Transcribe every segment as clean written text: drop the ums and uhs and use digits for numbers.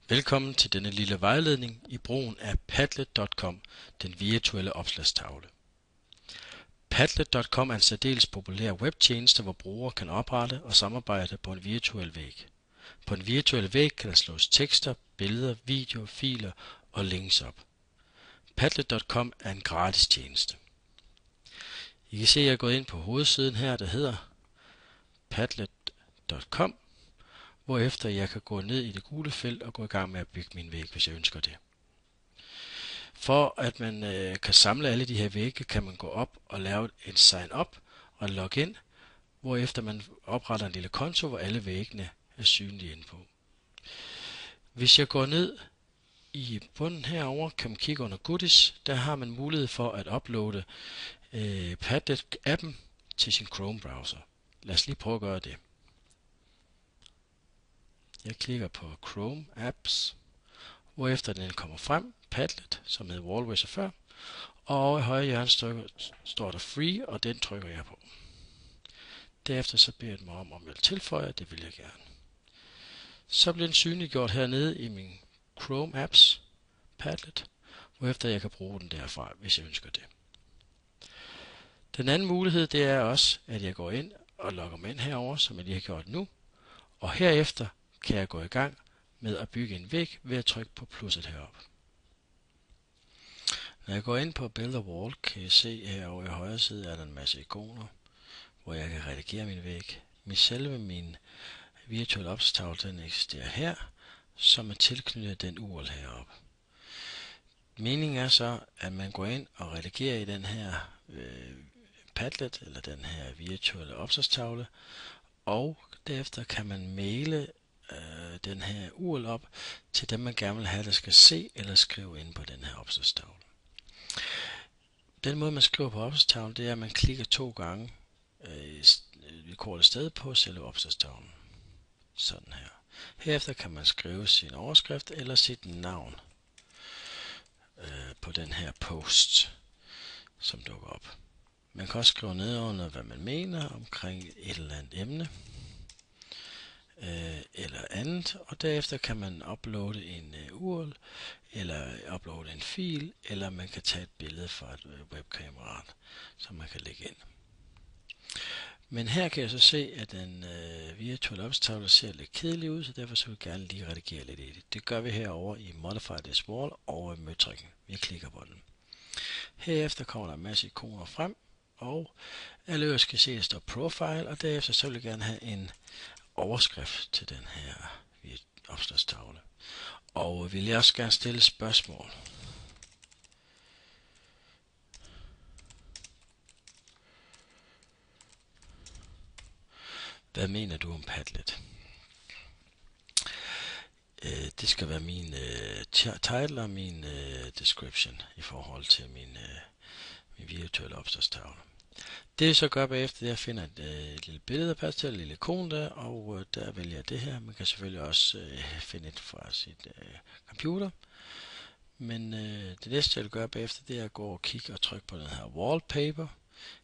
Velkommen til denne lille vejledning i brugen af Padlet.com, den virtuelle opslagstavle. Padlet.com er en særdeles populær webtjeneste, hvor brugere kan oprette og samarbejde på en virtuel væg. På en virtuel væg kan der slås tekster, billeder, videoer, filer og links op. Padlet.com er en gratis tjeneste. I kan se, at jeg er gået ind på hovedsiden her, der hedder Padlet.com, hvorefter jeg kan gå ned i det gule felt og gå i gang med at bygge min væg, hvis jeg ønsker det. For at man kan samle alle de her vægge, kan man gå op og lave en sign up og logge ind, hvorefter man opretter en lille konto, hvor alle væggene er synlige inde på. Hvis jeg går ned i bunden herover, kan man kigge under goodies. Der har man mulighed for at uploade Padlet-appen til sin Chrome-browser. Lad os lige prøve at gøre det. Jeg klikker på Chrome Apps, hvorefter den kommer frem, Padlet, som hedder Wallracer før, og over i højre hjørne står der Free, og den trykker jeg på. Derefter så beder den mig om jeg vil tilføje, det vil jeg gerne. Så bliver den synliggjort hernede i min Chrome Apps Padlet, hvorefter jeg kan bruge den derfra, hvis jeg ønsker det. Den anden mulighed, det er også, at jeg går ind og logger mig ind herover, som jeg lige har gjort nu, og herefter kan jeg gå i gang med at bygge en væg ved at trykke på plusset heroppe. Når jeg går ind på Build a Wall, kan jeg se herovre i højre side, er der en masse ikoner, hvor jeg kan redigere min væg. Min virtuelle opslagstavle, den eksisterer her, som er tilknyttet den URL heroppe. Meningen er så, at man går ind og redigerer i den her Padlet, eller den her virtuelle opslagstavle, og derefter kan man maile den her URL op til dem, man gerne vil have, der skal se eller skrive ind på den her opslagstavle. Den måde, man skriver på opslagstavlen, det er, at man klikker 2 gange et kort sted på selve opslagstavlen. Sådan her. Herefter kan man skrive sin overskrift eller sit navn på den her post, som dukker op. Man kan også skrive nedenunder, hvad man mener omkring et eller andet emne eller andet, og derefter kan man uploade en URL, eller uploade en fil, eller man kan tage et billede fra et webkamera, som man kan lægge ind. Men her kan jeg så se, at den virtuelle opslagstavle ser lidt kedelig ud, så derfor så vil jeg gerne lige redigere lidt i det. Det gør vi herovre i Modify this Wall over i møtrikken. Vi klikker på den. Herefter kommer der en masse ikoner frem, og alle øvrigt skal se, at der står Profile, og derefter så vil jeg gerne have en overskrift til den her opslagstavle. Og vil jeg også gerne stille spørgsmål. Hvad mener du om Padlet? Det skal være min title og min description i forhold til min virtuelle opslagstavle. Det jeg så gør bagefter, det er at finde et lille billede af Padlet, et lille ikon der, og der vælger jeg det her. Man kan selvfølgelig også finde et fra sit computer. Men det næste jeg vil gøre bagefter, det er at gå og kigge og trykke på den her wallpaper.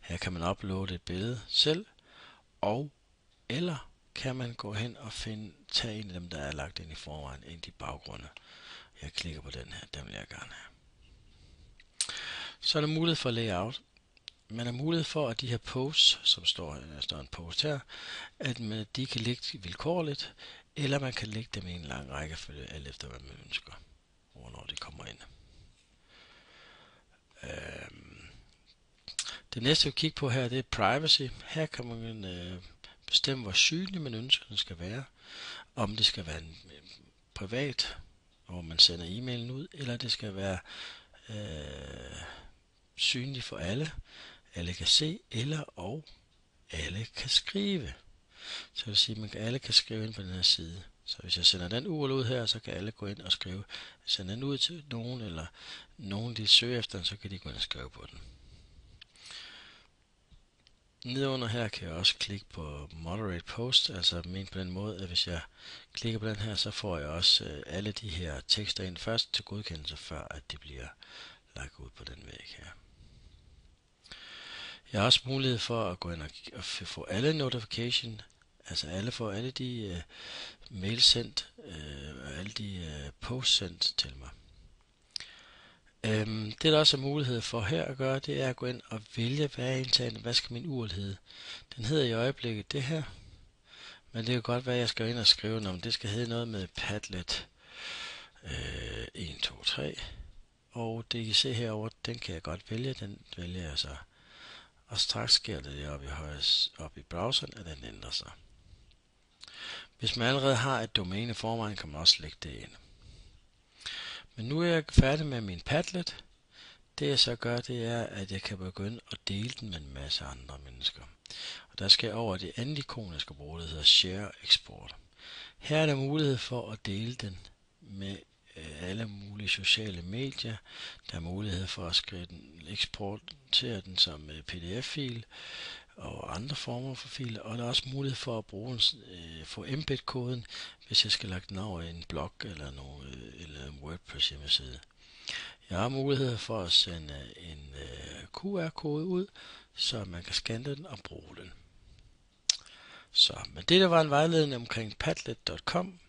Her kan man uploade et billede selv, eller kan man gå hen og tage en af dem, der er lagt ind i forvejen, ind i baggrunden. Jeg klikker på den her, den vil jeg gerne have. Så er der mulighed for layout. Man har mulighed for, at de her posts, som står en post her, at de kan ligge vilkårligt, eller man kan lægge dem i en lang rækkefølge, alt efter hvad man ønsker, hvornår de kommer ind. Det næste vi kigger på her, det er privacy. Her kan man bestemme, hvor synlig man ønsker, den skal være. Om det skal være en privat, hvor man sender e-mailen ud, eller det skal være synlig for alle. Alle kan se, og alle kan skrive. Så det vil sige, at alle kan skrive ind på den her side. Så hvis jeg sender den URL ud her, så kan alle gå ind og skrive. Sender den ud til nogen, eller nogen de søger efter den, så kan de gå ind og skrive på den. Nedenunder her kan jeg også klikke på Moderate Post, altså på den måde, at hvis jeg klikker på den her, så får jeg også alle de her tekster ind først til godkendelse, før at de bliver lagt ud på den væg her. Jeg har også mulighed for at gå ind og få alle notification, altså alle får alle de mails sendt, alle de posts sendt til mig. Det der også er mulighed for her at gøre, det er at gå ind og vælge hver indtagende, hvad skal min URL hedde. Den hedder i øjeblikket det her, men det kan godt være, at jeg skal ind og skrive, om det skal hedde noget med Padlet 1, 2, 3. Og det I kan se herovre, den kan jeg godt vælge, den vælger jeg så. Og straks sker det oppe i browseren, at den ændrer sig. Hvis man allerede har et domæne forvejen, kan man også lægge det ind. Men nu er jeg færdig med min Padlet. Det jeg så gør, det er, at jeg kan begynde at dele den med en masse andre mennesker. Og der skal jeg over det andet ikon, jeg skal bruge, det hedder Share Export. Her er der mulighed for at dele den med alle mulige sociale medier. Der er mulighed for at skrive den, eksportere den som PDF-fil og andre former for filer. Og der er også mulighed for at bruge få embed-koden, hvis jeg skal lage den over i en blog eller en WordPress hjemmeside. Jeg har mulighed for at sende en QR-kode ud, så man kan scanne den og bruge den. Så, men det der var en vejledning omkring Padlet.com.